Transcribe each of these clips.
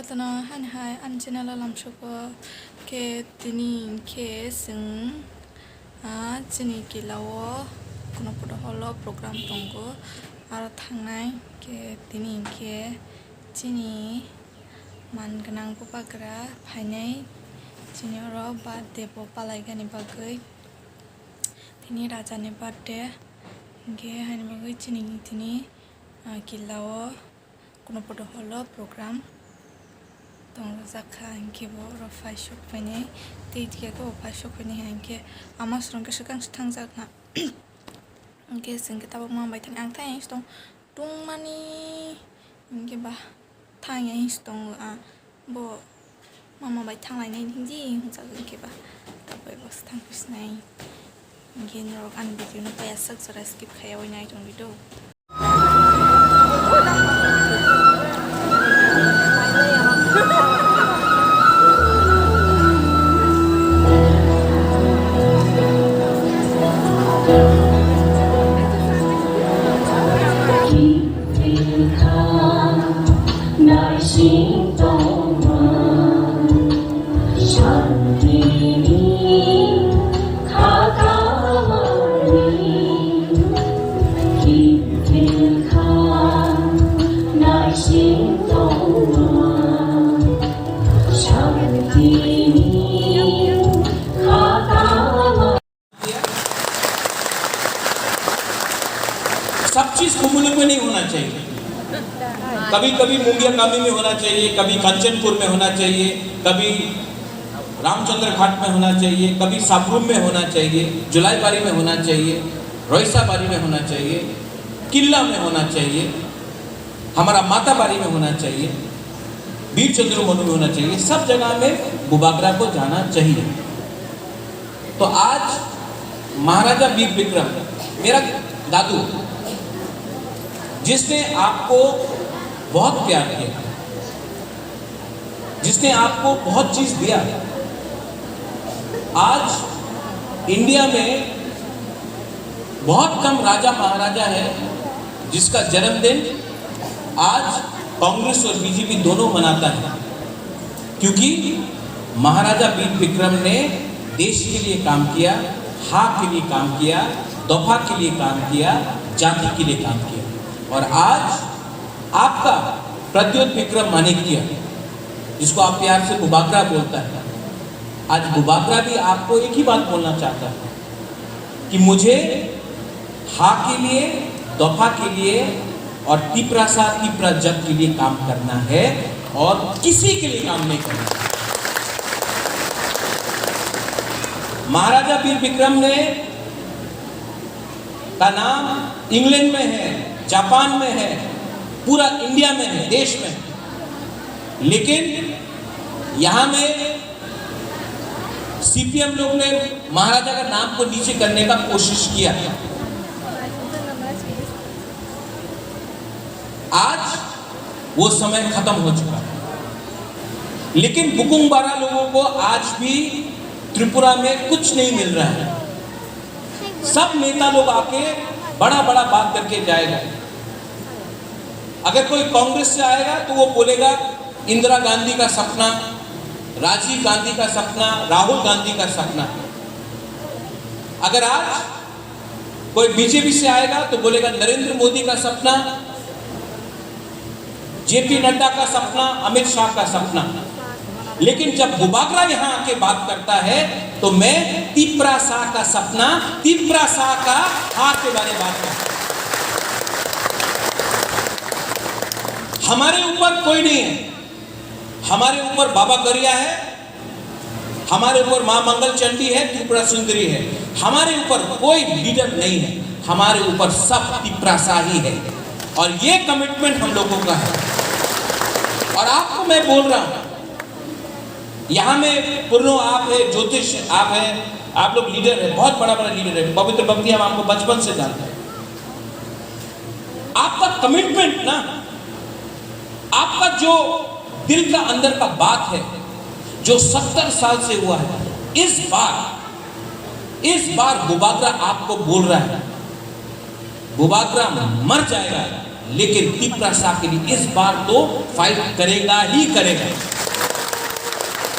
Katana han hai an channel lam shoko ke tini ke sing a chini ki lawo kono podo holo program tongo aro thangnai ke tini ke chini man ganang po pagra phainai chini oro birthday po palaigani bagoi tini raja ni birthday ge hani bagoi chini tini ki lawo kono podo holo program tong zakha angke bo ro faishok pani teitia ko faishok pani angke amas rong ke sekang stang zakna angke singke tabok ma bai tan ang thai stong tung mani angke ba thang yang stong a bo mama bai thang lai nei thingji hungsa angke ba tabai bo stang pisnai angke ro an video no pa sak sara skip khaya oi nai tong video सब चीज कुमुल में नहीं होना चाहिए। कभी कभी मुंगिया कामी में होना चाहिए, कभी कंचनपुर में होना चाहिए, कभी रामचंद्र घाट में होना चाहिए, कभी साबरूम में होना चाहिए, जुलाईबारी में होना चाहिए, रोइसाबारी में होना चाहिए, किला में होना चाहिए, हमारा माताबारी में होना चाहिए, वीर चंद्रमोहन में होना चाहिए। सब जगह में बुबागरा को जाना चाहिए। तो आज महाराजा वीर विक्रम मेरा दादू जिसने आपको बहुत प्यार किया, जिसने आपको बहुत चीज दिया, आज इंडिया में बहुत कम राजा महाराजा है जिसका जन्मदिन आज कांग्रेस और बीजेपी दोनों मनाता है, क्योंकि महाराजा वीर विक्रम ने देश के लिए काम किया, हक के लिए काम किया, दफा के लिए काम किया, जाति के लिए काम किया। और आज आपका प्रद्योत विक्रम माणिक्य, जिसको आप प्यार से बुबागरा बोलता है, आज बुबागरा भी आपको एक ही बात बोलना चाहता है कि मुझे हा के लिए, दफा के लिए और तिपरासा तिपरा जग के लिए काम करना है और किसी के लिए काम नहीं करना। महाराजा वीर विक्रम ने का नाम इंग्लैंड में है, जापान में है, पूरा इंडिया में है, देश में है। लेकिन यहां में सीपीएम लोग ने महाराजा का नाम को नीचे करने का कोशिश किया। आज वो समय खत्म हो चुका है, लेकिन बुकुंगबारा लोगों को आज भी त्रिपुरा में कुछ नहीं मिल रहा है। सब नेता लोग आके बड़ा बड़ा बात करके जाएगा। अगर कोई कांग्रेस से आएगा तो वो बोलेगा इंदिरा गांधी का सपना, राजीव गांधी का सपना, राहुल गांधी का सपना। अगर आज कोई बीजेपी से आएगा तो बोलेगा नरेंद्र मोदी का सपना, जेपी नड्डा का सपना, अमित शाह का सपना। लेकिन जब बुबागरा यहां आके बात करता है तो मैं तिपरासा का सपना, तिपरासा का हाथ के बारे में बात करता हूं। हमारे ऊपर कोई नहीं है, हमारे ऊपर बाबा गरिया है, हमारे ऊपर मां मंगल चंडी है, त्रिपुरा सुंदरी है। हमारे ऊपर कोई लीडर नहीं है, हमारे ऊपर सब तिपरासा ही है। और ये कमिटमेंट हम लोगों का है। और आपको मैं बोल रहा हूं, यहाँ में पुरनो आप है, ज्योतिष आप है, आप लोग लीडर है, बहुत बड़ा बड़ा लीडर है, पवित्र भक्ति हम आपको बचपन से जानते हैं। आपका कमिटमेंट ना, आपका जो दिल का अंदर का बात है, जो 70 साल से हुआ है, इस बार बुबागरा आपको बोल रहा है, बुबागरा मर जाएगा लेकिन तिप्रासा के लिए इस बार तो फाइट करेगा ही करेगा।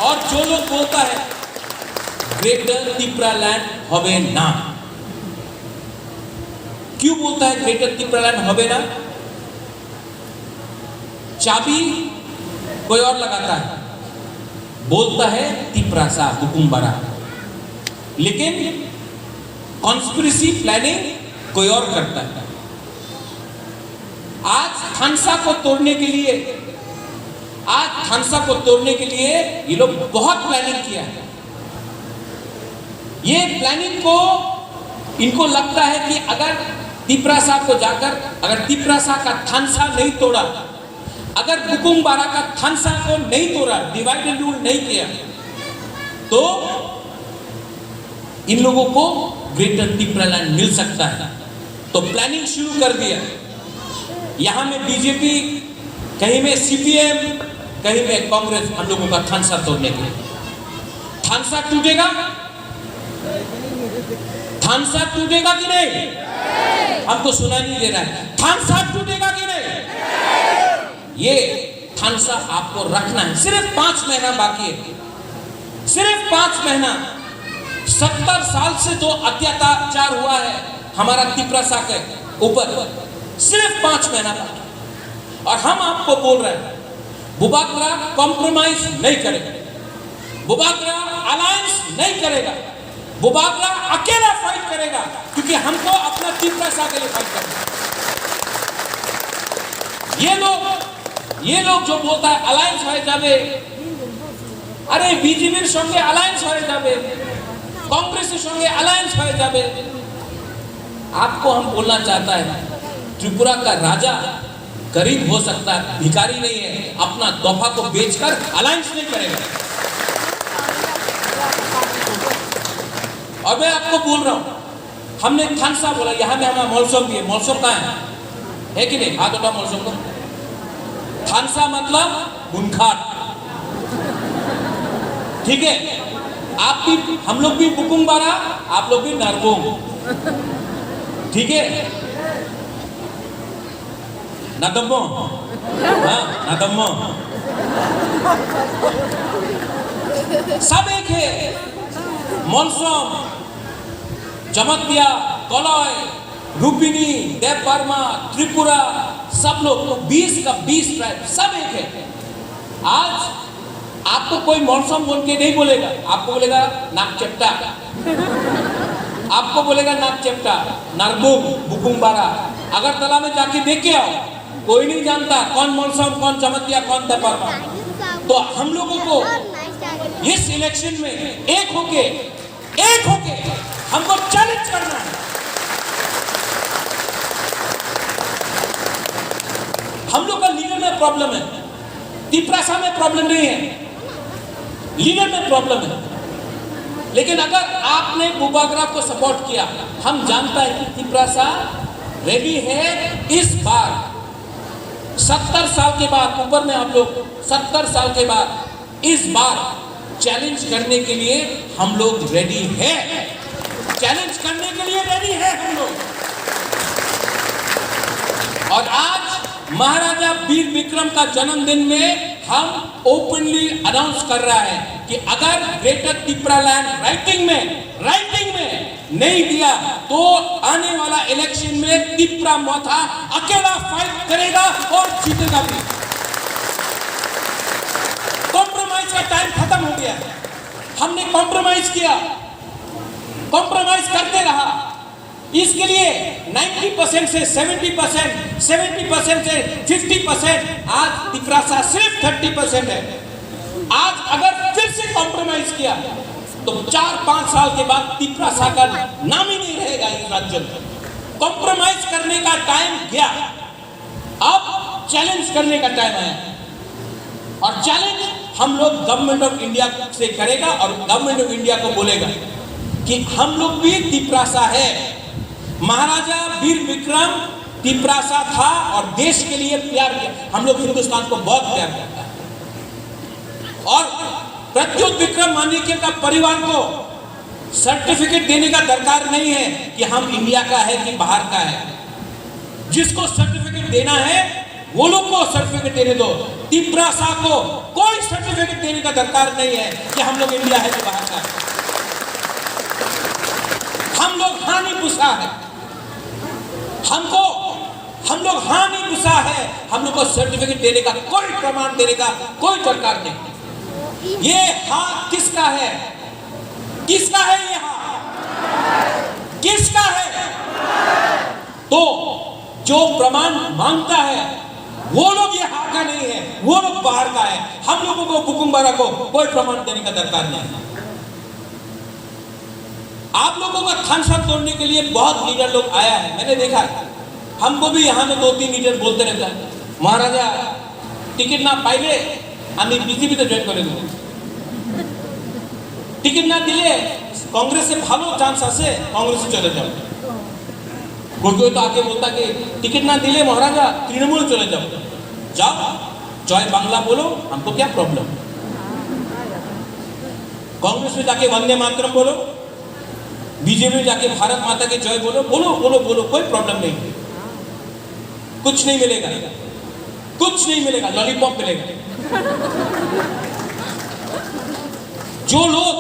और जो लोग बोलता है ग्रेटर तिप्रालैंड होवे ना, क्यों बोलता है ग्रेटर तिप्रालैंड होवे ना? चाबी कोई और लगाता है, बोलता है तिप्रासा बुकुम्बारा, लेकिन कॉन्स्पिरेसी प्लानिंग कोई और करता है। आज थानसा को तोड़ने के लिए ये लोग बहुत प्लानिंग किया है। ये प्लानिंग को इनको लगता है कि अगर तिप्रासा को जाकर, अगर तिप्रासा का थानसा नहीं तोड़ा, अगर बुकुम्बारा का थानसा को नहीं तोड़ा, डिवाइड एंड रूल नहीं किया, तो इन लोगों को ग्रेटर तिप्रालैंड मिल सकता है। तो प्लानिंग शुरू कर दिया। यहां में बीजेपी, कहीं में सीपीएम, कहीं में कांग्रेस हम लोगों का थानसा तोड़ने के लिए। थानसा टूटेगा? थानसा टूटेगा कि नहीं? हमको सुना नहीं दे रहा है। थानसा टूटेगा कि नहीं? ये थानसा आपको रखना है। सिर्फ 5 महीना बाकी है, सिर्फ 5 महीना। 70 साल से जो अत्याचार हुआ है हमारा तिप्रासा के ऊपर, सिर्फ 5 महीना बाकी। और हम आपको बोल रहे हैं बुबाकरा कॉम्प्रोमाइज नहीं करेगा, बुबाकरा अलायंस नहीं करेगा, बुबाकरा अकेला फाइट करेगा, क्योंकि हमको अपना तिप्रासा के लिए फाइट करना है। ये लोग जो बोलता है अलायंस हो जावे, अरे बीजेपीर संगे अलायंस हो जावे, कांग्रेस संगे अलायंस हो जावे। आपको हम बोलना चाहता है त्रिपुरा का राजा गरीब हो सकता है, भिखारी नहीं है, अपना दफा को बेचकर अलायंस नहीं करेगा। और मैं आपको बोल रहा हूं, हमने थानसा बोला, यहां में हमारा मौलसोम भी है। मौलसोम कहां है कि नहीं? हाथ उठा मौलसोम को। थानसा मतलब गुनखाट, ठीक है? आप भी, हम लोग भी बुकुम्बारा, आप लोग भी नरबोंग, ठीक है? नदम्मो, हाँ नदम्मो, सब एक है। मौलसोम, जमतिया, कलय, रूपिनी, देव वर्मा, त्रिपुरा, सब लोग तो 20 का 20 ट्राइब सब एक है। आज आपको कोई मौलसोम बोल के नहीं बोलेगा, आपको बोलेगा नाक चेप्टा, आपको बोलेगा नाक चेप्टा, नरबुंग, बुकुम्बारा। अगरतला में जाके देख के आओ, कोई नहीं जानता कौन मौलसोम, कौन जमतिया, कौन देव वर्मा। तो हम लोगों को इस इलेक्शन में एक होके हमको चैलेंज करना है। हम लोग का लीडर में प्रॉब्लम है, तिप्रासा में प्रॉब्लम नहीं है, लीडर में प्रॉब्लम है। लेकिन अगर आपने बुबाकरा को सपोर्ट किया, हम जानता है कि तिप्रासा रेडी है इस बार 70 साल के बाद, ऊपर में आप लोग 70 साल के बाद इस बार चैलेंज करने के लिए हम लोग रेडी है, चैलेंज करने के लिए रेडी है हम लोग। और आज महाराजा वीर विक्रम का जन्मदिन में हम ओपनली अनाउंस कर रहा है कि अगर ग्रेटर तिप्रालैंड राइटिंग में नहीं दिया तो आने वाला इलेक्शन में तिप्रा मोथा अकेला फाइट करेगा और जीतेगा भी। कॉम्प्रोमाइज का टाइम खत्म हो गया। हमने कॉम्प्रोमाइज किया, कॉम्प्रोमाइज करते रहा। इसके लिए 90% से 70%, 70% से 50%, आज तिप्रासा सिर्फ 30% है। आज अगर फिर से कॉम्प्रोमाइज किया तो 4-5 साल के बाद तिप्रासा का नाम ही नहीं रहेगा इस राज्य में। कॉम्प्रोमाइज करने का टाइम गया, अब चैलेंज करने का टाइम आया। और चैलेंज हम लोग गवर्नमेंट ऑफ इंडिया से करेगा और गवर्नमेंट ऑफ इंडिया को बोलेगा कि हम लोग भी तिप्रासा है। महाराजा वीर विक्रम तिप्रासा था और देश के लिए प्यार किया। हम लोग हिंदुस्तान को बहुत प्यार करता है। और प्रत्युत विक्रम मानिक्य का परिवार को सर्टिफिकेट देने का दरकार नहीं है कि हम इंडिया का है कि बाहर का है। जिसको सर्टिफिकेट देना है वो लोग को सर्टिफिकेट देने दो। तिप्रासा को कोई सर्टिफिकेट देने का दरकार नहीं है कि हम लोग इंडिया है तो बाहर का है। हम लोग हानि पुसा है, हम लोग हानि पुसा है, हम लोग को सर्टिफिकेट देने का कोई प्रमाण देने का कोई दरकार नहीं। ये हाथ किसका है? किसका है ये हाथ? किसका है? तो जो प्रमाण मांगता है वो लोग ये हाथ का नहीं है, वो लोग बाहर का है। हम लोगों को बुकुम्बारा को कोई प्रमाण देने का दरकार नहीं। आप लोगों का थानसा तोड़ने के लिए बहुत लीडर लोग आया है, मैंने देखा है। हमको भी यहाँ में 2-3 लीडर बोलते रहता है, महाराजा टिकट ना पाइले আমি বিজেপিতে জয়েন করে দেব, টিকিট না দিলে কংগ্রেসে ভালো চান্স আছে, কংগ্রেসে চলে যাও। कोई तो आके बोलता कि टिकट ना दिले महाराजा तृणमूल चले जाओ, जाओ जय बांग्ला बोलो, हमको क्या प्रॉब्लम। कांग्रेस में जाके वंदे मातरम बोलो, बीजेपी में जाके भारत माता की जय बोलो, बोलो बोलो बोलो, कोई प्रॉब्लम नहीं। कुछ नहीं मिलेगा, कुछ नहीं मिलेगा, लॉलीपॉप मिलेगा। जो लोग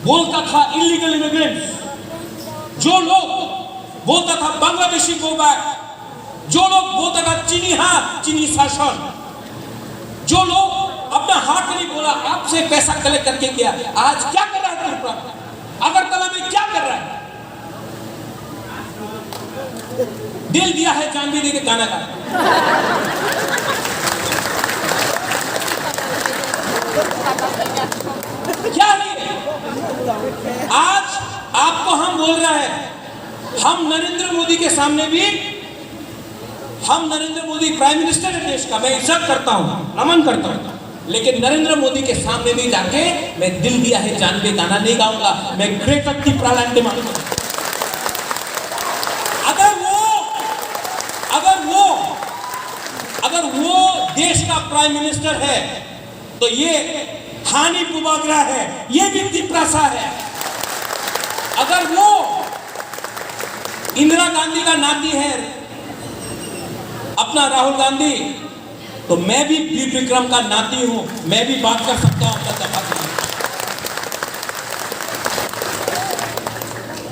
बोलता था इलीगल इमिग्रेंट्स, जो लोग बोलता था बांग्लादेशी गो बैक, जो लोग बोलता था चीनी हाथ चीनी शासन, जो लोग अपना हाथ नहीं बोला आपसे पैसा कलेक्ट करके किया, आज क्या कर रहा है त्रिपुरा, अगरतला में क्या कर रहा है? दिल दिया है जान भी दे के गाना गा। क्या नहीं, आज आपको हम बोल रहा है, हम नरेंद्र मोदी के सामने भी, हम नरेंद्र मोदी प्राइम मिनिस्टर है देश का, मैं इज्जत करता हूं, नमन करता हूं, लेकिन नरेंद्र मोदी के सामने भी जाके मैं दिल दिया है जान पे गाना नहीं गाऊंगा, मैं ग्रेटर त्रिपुरालैंड डिमांड करूंगा। अगर वो देश का प्राइम मिनिस्टर है तो ये हानि पुबागरा है, ये भी त्रिपुरासा है। अगर वो इंदिरा गांधी का नाती है अपना राहुल गांधी, तो मैं भी वीर विक्रम का नाती हूं, मैं भी बात कर सकता हूं अपना दफा।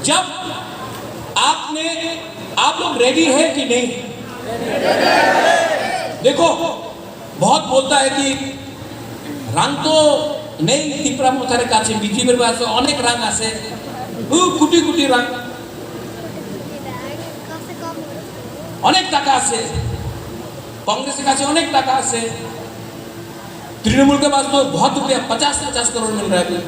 जब आप लोग रेडी है कि नहीं? देखो बहुत बोलता है कि रंग तो नहीं त्रिपुरा मोथारे काছে বিজেপির কাছে অনেক রাং আছে, কোটি কোটি রাং, অনেক টাকা আছে, कांग्रेस का अनेक टाका से, तृणमूल के पास तो बहुत रुपया 50-50 करोड़ मिल रहा है अभी,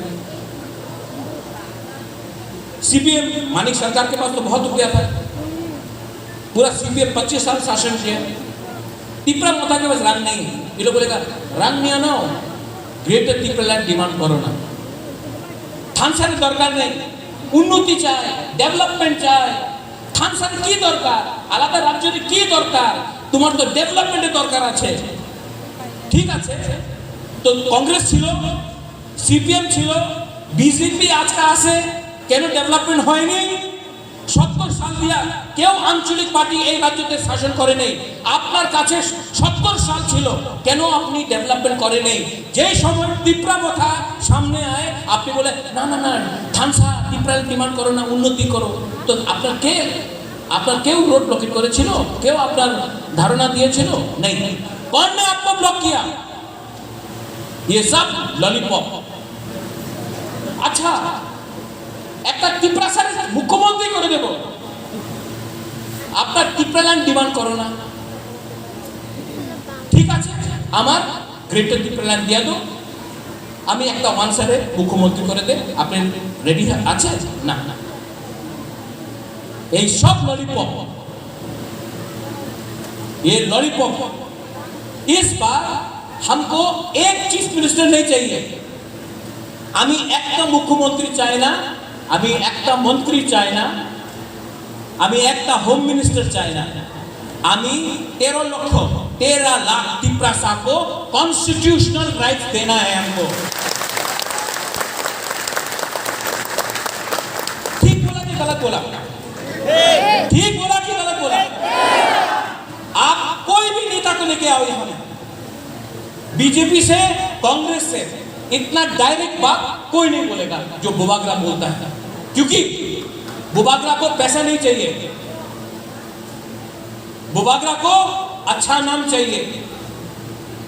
सीपीएम मानिक सरकार के पास तो बहुत रुपया था, पूरा सीपीएम 25 साल शासन किया। त्रिपुरा मोथा के पास रंग नहीं, ये लोग बोलेगा रंग नहीं आना, ग्रेटर त्रिपुरालैंड डिमांड करो ना। थानसार दरकार नहीं, उन्नति चाहे, डेवलपमेंट चाहे, थानसार की दरकार, आलादा राज्य की दरकार, তোমার তো ডেভেলপমেন্টের দরকার আছে, ঠিক আছে? তো কংগ্রেস ছিল, সিপিএম ছিল, বিজেপি আজকে আছে, কেন ডেভেলপমেন্ট হয়নি? 70 সাল দিয়া কেউ আঞ্চলিক পার্টি এই রাজ্যতে শাসন করে নেই, আপনার কাছে 70 সাল ছিল, কেন আপনি ডেভেলপমেন্ট করে নেই? যে সময় ত্রিপুরা কথা সামনে আয় আপনি বলে না না না থানসা ত্রিপুরা ডিমান্ড করো না, উন্নতি করো। তো আপনার কেউ रोड ब्लॉकेट করেছিল? কেউ আপনার ধারণা দিয়েছিল? नहीं, कौन ने आपको ब्लॉक किया? ये सब लॉलीपॉप। अच्छा একটা ত্রিপুরার মুখ্যমন্ত্রী করে দেব, আপনার ত্রিপুরাল্যান্ড ডিমান্ড করো না, ঠিক আছে? আমার গ্রেটার ত্রিপুরাল্যান্ড দিয়া দাও, আমি একটা ওয়ানসারে মুখ্যমন্ত্রী করে দে, আপনি রেডি আছে? না না, ये सब लॉलीपॉप, ये लॉलीपॉप। इस बार हमको एक चीफ मिनिस्टर नहीं चाहिए, আমি একটা মুখ্যমন্ত্রী চাই না, আমি একটা মন্ত্রী চাই না, আমি একটা হোম मिनिस्टर চাই না, আমি 13 लाख त्रिपुरा को कॉन्स्टिट्यूशनल राइट्स देना है हमको। ठीक बोला कि गलत बोला? ठीक बोला कि गलत बोला? लेके आओ यहाँ में। बीजेपी से, कांग्रेस से इतना डायरेक्ट बात कोई नहीं बोलेगा जो बुबागरा बोलता है, क्योंकि बुबागरा को पैसा नहीं चाहिए, बुबागरा को अच्छा नाम चाहिए,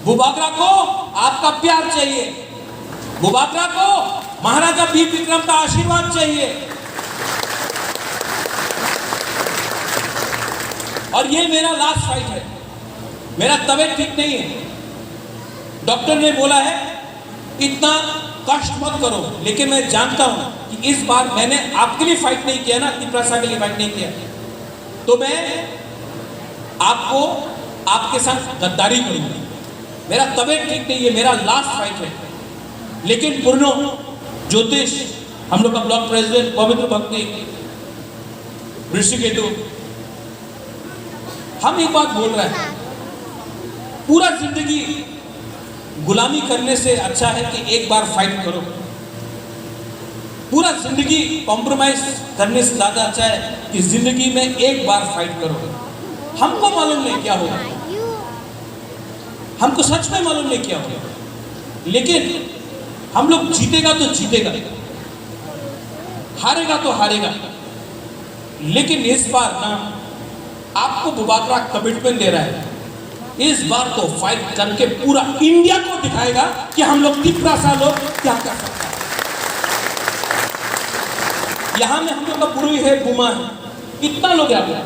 बुबागरा को आपका प्यार चाहिए, बुबागरा को महाराजा वीर विक्रम का आशीर्वाद चाहिए। और ये मेरा लास्ट फाइट है, मेरा तबीयत ठीक नहीं है, डॉक्टर ने बोला है इतना कष्ट मत करो, लेकिन मैं जानता हूं कि इस बार मैंने आपके लिए फाइट नहीं किया ना, तिपरासा के लिए फाइट नहीं किया, तो मैं आपको आपके साथ गद्दारी करूंगी। मेरा तबीयत ठीक नहीं है, मेरा लास्ट फाइट है, लेकिन पूर्णो ज्योतिष, हम लोग का ब्लॉक प्रेसिडेंट पवित्र भक्ति ऋषिकेतु, हम एक बात बोल रहे हैं, पूरा जिंदगी गुलामी करने से अच्छा है कि एक बार फाइट करो। पूरा जिंदगी कॉम्प्रोमाइज करने से ज्यादा अच्छा है कि जिंदगी में एक बार फाइट करो। हमको मालूम नहीं क्या होगा, हमको सच में मालूम नहीं क्या होगा, लेकिन हम लोग जीतेगा तो जीतेगा, हारेगा तो हारेगा। लेकिन इस बार ना आपको बुबागरा कमिटमेंट दे रहा है, इस बार तो फाइट करके पूरा इंडिया को दिखाएगा कि हम लोग तिपरासा लोग क्या कर सकते हैं। यहां में हम लोग का बुरुई है, बुमा है, इतना लोग है,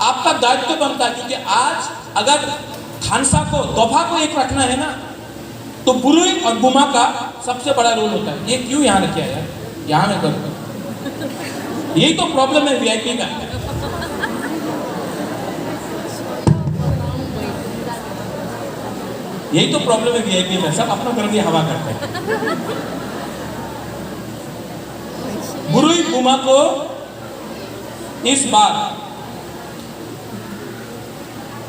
आपका दायित्व बनता है, क्योंकि आज अगर खानसा को, दोफा को एक रखना है ना, तो बुरुई और बुमा का सबसे बड़ा रोल होता है। ये क्यों यहाँ रखा है यार, यहाँ में करो, यही तो प्रॉब्लम है वीआईपी का। यही तो प्रॉब्लम है वीआईपी में, सब अपना कर दिया हवा करते हैं। बुरुई बुमा को इस बार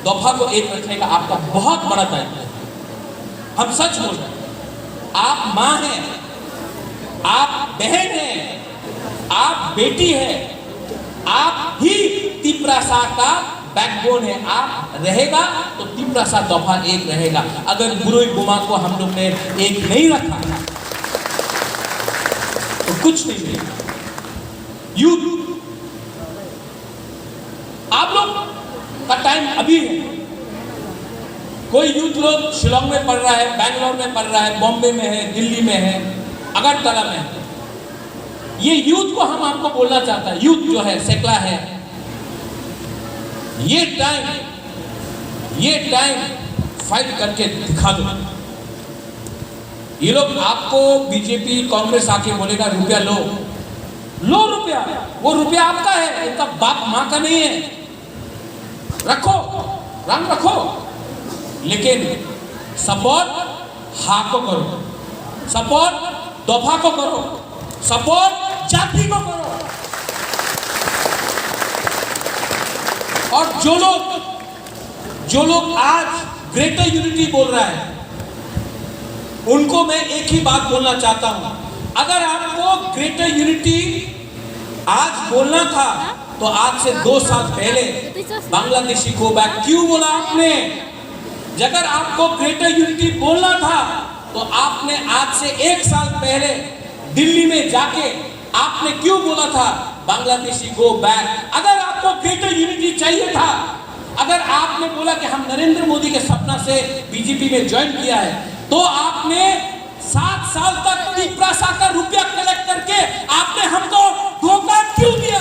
दोफा को एक रखने का आपका बहुत बड़ा दायित्व है। हम सच बोल रहे हैं, आप मां हैं, आप बहन हैं, आप बेटी हैं, आप ही तिपरासा का बैकबोन है। आप रहेगा तो तिपरासा दोफा एक रहेगा। अगर बुरुई बुमा को हम लोग ने एक नहीं रखा तो कुछ नहीं मिलेगा। यूथ, आप लोग का टाइम अभी है। कोई यूथ लोग शिलोंग में पढ़ रहा है, बैंगलोर में पढ़ रहा है, बॉम्बे में है, दिल्ली में है, अगरतला में है। ये यूथ को हम आपको बोलना चाहता है, यूथ जो है, सेकला है, ये टाइम फाइट करके दिखा दो। ये लोग आपको बीजेपी कांग्रेस आके बोलेगा रुपया लो रुपया, वो रुपया आपका है, इनका बाप मां का नहीं है, रखो, रंग रखो, लेकिन सपोर्ट हा को करो, सपोर्ट दोफा को करो, सपोर्ट जाति को करो। और जो लोग आज ग्रेटर यूनिटी बोल रहा है, उनको मैं एक ही बात बोलना चाहता हूं, अगर आपको ग्रेटर यूनिटी आज बोलना था तो आज से 2 साल पहले बांग्लादेशी गो बैक क्यों बोला आपने? अगर आपको ग्रेटर यूनिटी बोलना था तो आपने आज से 1 साल पहले दिल्ली में जाके आपने क्यों बोला था बांग्लादेशी गो बैक? अगर आपको ग्रेटर यूनिटी चाहिए था, अगर आपने बोला कि हम नरेंद्र मोदी के सपना से बीजेपी में ज्वाइन किया है, तो आपने 7 साल तक तिपरासा का रुपया कलेक्ट करके आपने हमको धोखा क्यों दिया?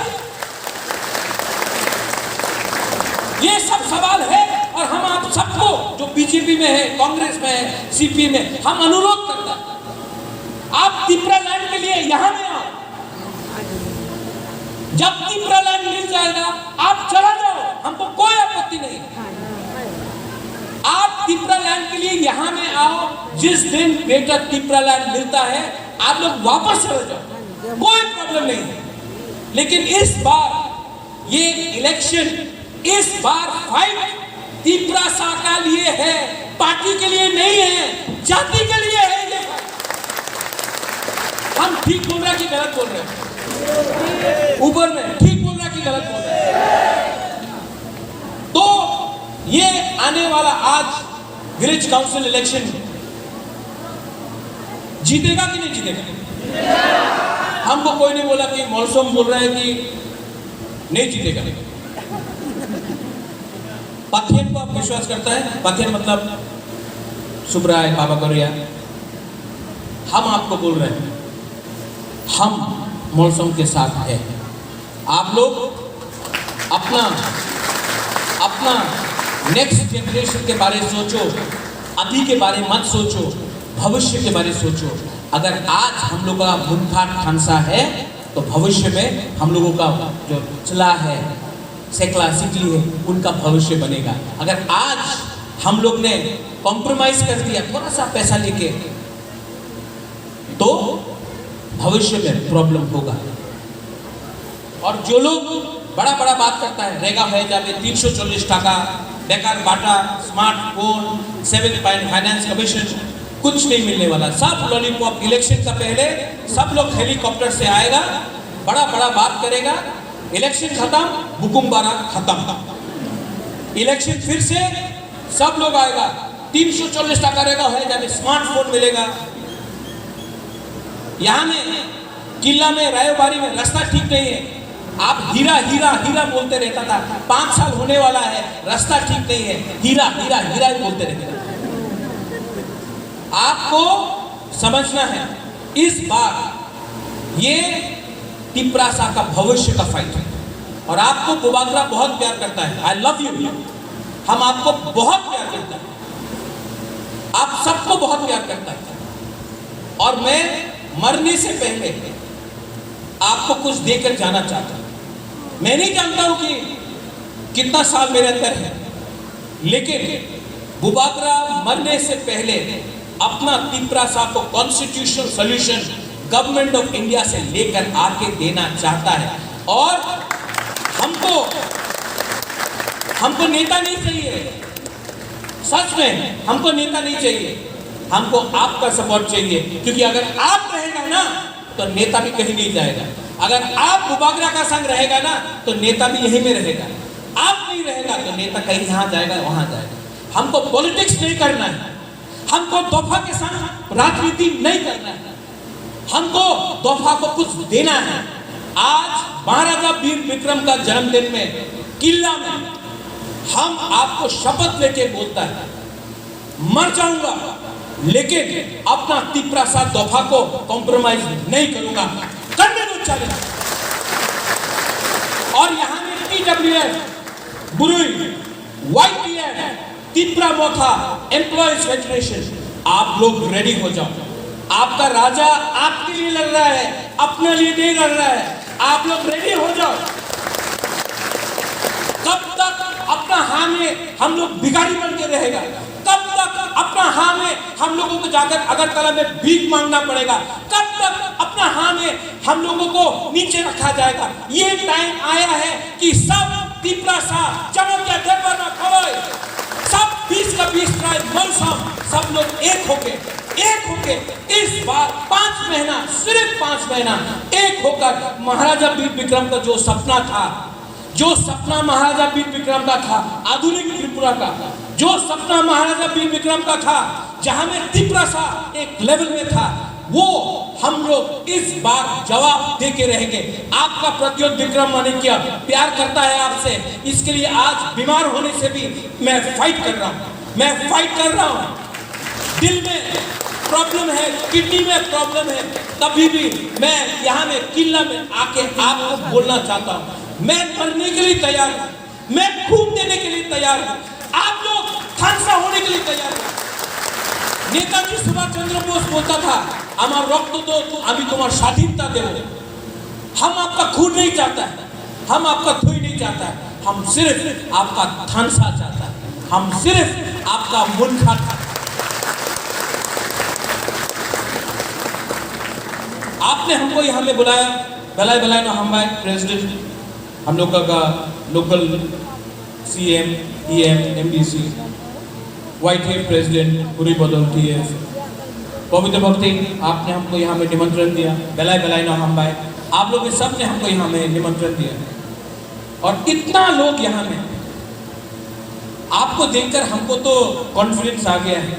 ये सब सवाल है। और हम आप सबको जो बीजेपी में है, कांग्रेस में है, सीपी में, हम अनुरोध करते हैं, आप तिपरा लैंड के लिए यहां में आओ। जब तिपरा लैंड मिल जाएगा आप चला जाओ, हमको कोई आपत्ति नहीं। आप तिपरा लैंड के लिए यहां में आओ, जिस दिन ग्रेटर तिपरा लैंड मिलता है आप लोग वापस चले जाओ, कोई प्रॉब्लम नहीं है। लेकिन इस बार ये इलेक्शन, इस बार फाइट तिपरासा का लिए है, पार्टी के लिए नहीं है, जाति के लिए है। ये हम ठीक बोल रहे हैं कि गलत बोल रहे हैं? ऊपर में ठीक बोल रहे हैं कि गलत बोल रहे हैं? तो ये आने वाला आज विलेज काउंसिल इलेक्शन जीतेगा कि नहीं जीतेगा? हमको कोई नहीं बोला कि मौसम बोल रहा है कि नहीं जीतेगा। पाखेन को आप विश्वास करता है? पाखेन मतलब सुब्राय बाबा करिया। हम आपको बोल रहे हैं, हम मौसम के साथ हैं। आप लोग अपना अपना नेक्स्ट जनरेशन के बारे में सोचो, अभी के बारे में मत सोचो, भविष्य के बारे में सोचो। अगर आज हम लोगों का मुनखाट खानसा है तो भविष्य में हम लोगों का जो चला है सेकला सिकली है उनका भविष्य बनेगा। अगर आज हम लोग ने कॉम्प्रोमाइज कर दिया थोड़ा सा पैसा लेके तो भविष्य में प्रॉब्लम होगा। और जो लोग बड़ा बड़ा बात करता है रेगा है जावे 340 टाका बेकार बाटा स्मार्टफोन 7 पॉइंट फाइनेंस कमीशन, कुछ नहीं मिलने वाला। सब लॉलीपॉप इलेक्शन का पहले सब लोग हेलीकॉप्टर से आएगा, बड़ा बड़ा बात करेगा, इलेक्शन खत्म हुकुमबारा खत्म, इलेक्शन फिर से सब लोग आएगा 340 टाका रहेगा है जावे स्मार्टफोन मिलेगा। यहाँ में किला में रायोबारी में रास्ता ठीक नहीं है, आप हीरा हीरा हीरा बोलते रहता था, 5 साल होने वाला है रास्ता ठीक नहीं है, हीरा हीरा हीरा ही बोलते रहते। आपको समझना है इस बार ये तिपरासा का भविष्य का फाइट है। और आपको बुबागरा बहुत प्यार करता है, आई लव यू, हम आपको बहुत प्यार करते हैं, आप सबको बहुत प्यार करता है। और मैं मरने से पहले आपको कुछ देकर जाना चाहता हूं। मैं नहीं जानता हूं कि कितना साल मेरे अंदर है, लेकिन बुबागरा मरने से पहले अपना तिपरासा को constitutional solution government of India से लेकर आके देना चाहता है। और हमको नेता नहीं चाहिए, सच में हमको नेता नहीं चाहिए, हमको आपका सपोर्ट चाहिए। क्योंकि अगर आप रहेगा ना तो नेता भी कहीं नहीं जाएगा, अगर आप बुबागरा का संग रहेगा ना तो नेता भी यहीं में रहेगा, आप नहीं रहेगा तो नेता कहीं यहाँ जाएगा वहां जाएगा। हमको पॉलिटिक्स नहीं करना है, हमको तोहफा के संग राजनीति नहीं करना है, हमको तोहफा को कुछ देना है। आज महाराजा वीर विक्रम का जन्मदिन में किला में हम आपको शपथ लेके बोलता है, मर जाऊंगा लेकिन अपना तिपरासा तोहफा को कॉम्प्रोमाइज नहीं करूंगा, करने दो चैलेंज। और यहाँ में TWF, बुरुई, YTF, तिपरा मोथा, एम्प्लॉयज फेडरेशन, आप लोग रेडी हो जाओ। आपका राजा आपके लिए लड़ रहा है, अपने लिए नहीं लड़ रहा है, आप लोग रेडी हो जाओ। कब तक अपना हाँ में हम लोग भिखारी बन के रहेगा? कब तक अपना हाँ में हम लोगों को जाकर अगरतला में भीख मांगना पड़ेगा? कब तक अपना हाँ में हम लोगों को नीचे रखा जाएगा? ये टाइम आया है कि सब तिपरासा चमक या देवर ना खवाए, सब 20 का 20 ट्राइब मनसम सब लोग एक होके इस बार 5 महीना, सिर्फ 5 महीना एक होकर महाराजा वीर विक्रम का जो सपना था, जो सपना महाराजा वीर विक्रम का था, आधुनिक त्रिपुरा का जो सपना महाराजा वीर विक्रम का था, जहां में तिपरासा एक लेवल में था, वो हम लोग इस बार जवाब दे के रहेंगे। आपका प्रद्योत विक्रम मानिक्य प्यार करता है आपसे, इसके लिए आज बीमार होने से भी मैं फाइट कर रहा हूँ। दिल में प्रॉब्लम है, किडनी में प्रॉब्लम है, तभी भी मैं यहाँ में किला में आके आपको बोलना चाहता हूँ, मैं मरने के लिए तैयार हूँ, मैं खून देने के लिए तैयार हूँ, आप लोग खानसा होने के लिए तैयार हैं। नेताजी सुभाष चंद्र बोस बोलता था, हमारा रक्त दो तो अभी तुम्हारा स्वाधीनता दे। हम आपका खून नहीं चाहता है, हम आपका थुई नहीं चाहता है, हम सिर्फ आपका खानसा चाहता है, हम सिर्फ आपका मुनखाट। आपने हमको यहाँ में बुलाया, बलाय ना हम प्रेसिडेंट, हम लोग का local CM, EM, MBC, YTF president पूरी बदल TF, पवित्र भक्ति, आपने हमको यहाँ में निमंत्रण दिया, बलाय ना हम आप लोग सब ने हमको यहाँ में निमंत्रण दिया। और इतना लोग यहाँ में आपको देखकर हमको तो कॉन्फिडेंस आ गया है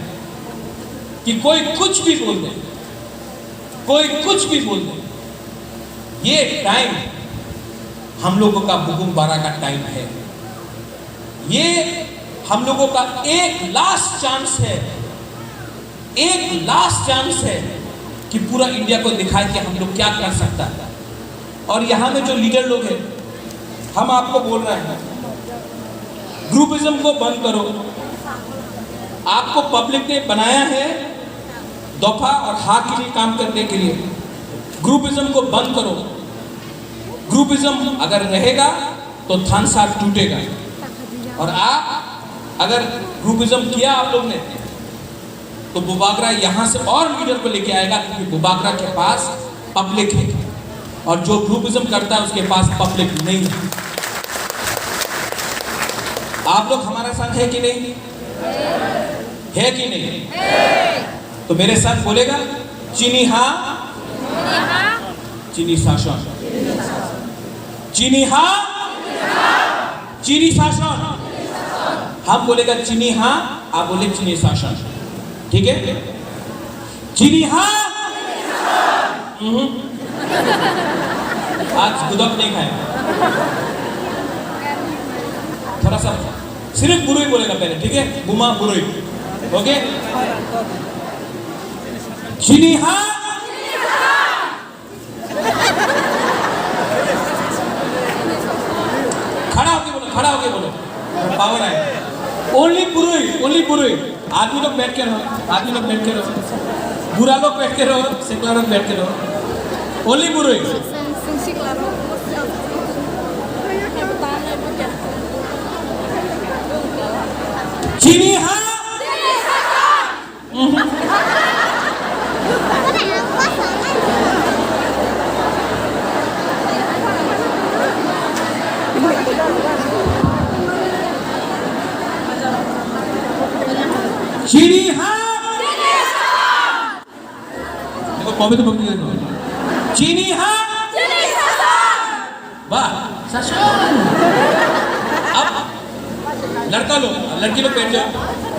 कि कोई कुछ भी बोल दे, कोई कुछ भी बोल दे, ये टाइम हम लोगों का बुकुम बारा का टाइम है। ये हम लोगों का एक लास्ट चांस है, एक लास्ट चांस है कि पूरा इंडिया को दिखाए कि हम लोग क्या कर सकता है। और यहाँ में जो लीडर लोग हैं, हम आपको बोल रहे हैं, ग्रुपिज्म को बंद करो। आपको पब्लिक ने बनाया है दफा और हा के लिए काम करने के लिए। ग्रुपिज्म को बंद करो। ग्रुपिज्म अगर रहेगा तो थानसा टूटेगा। और आप अगर ग्रुपिज्म किया आप लोग ने, तो बुबागरा यहां से और लीडर को लेके आएगा, क्योंकि बुबागरा के पास पब्लिक है और जो ग्रुपिज्म करता है उसके पास पब्लिक नहीं है। आप लोग हमारा साथ है कि नहीं? है कि नहीं? तो मेरे साथ बोलेगा, चीनी हाँ, चीनी शासन, चीनी हाँ, चीनी शासन। हम बोलेगा चीनी हाँ, आप बोले चीनी शासन, ठीक है? चीनी हाँ। आज गुदक नहीं खाएगा, थोड़ा सा सिर्फ बुरुई बोलेगा पहले, ठीक है? बुमा बुरुई, ओके? चीनी हाँ, खड़ा होके बोलो, खड़ा होके बोलो, पावर है। ओनली बुरुई, ओनली बुरुई। आदमी लोग बैठ के रहो, आदमी लोग बैठ के रहो, बुरा लोग बैठ के रहो, सेकला लोग बैठ के रहो। ओनली बुरुई। चीनी हाँ, चीनी हाँ। देखो कॉपी तो पकड़ी देखो, चीनी हाँ, वाह शासन। अब लड़का लोग, लड़की लोग बैठ जाओ।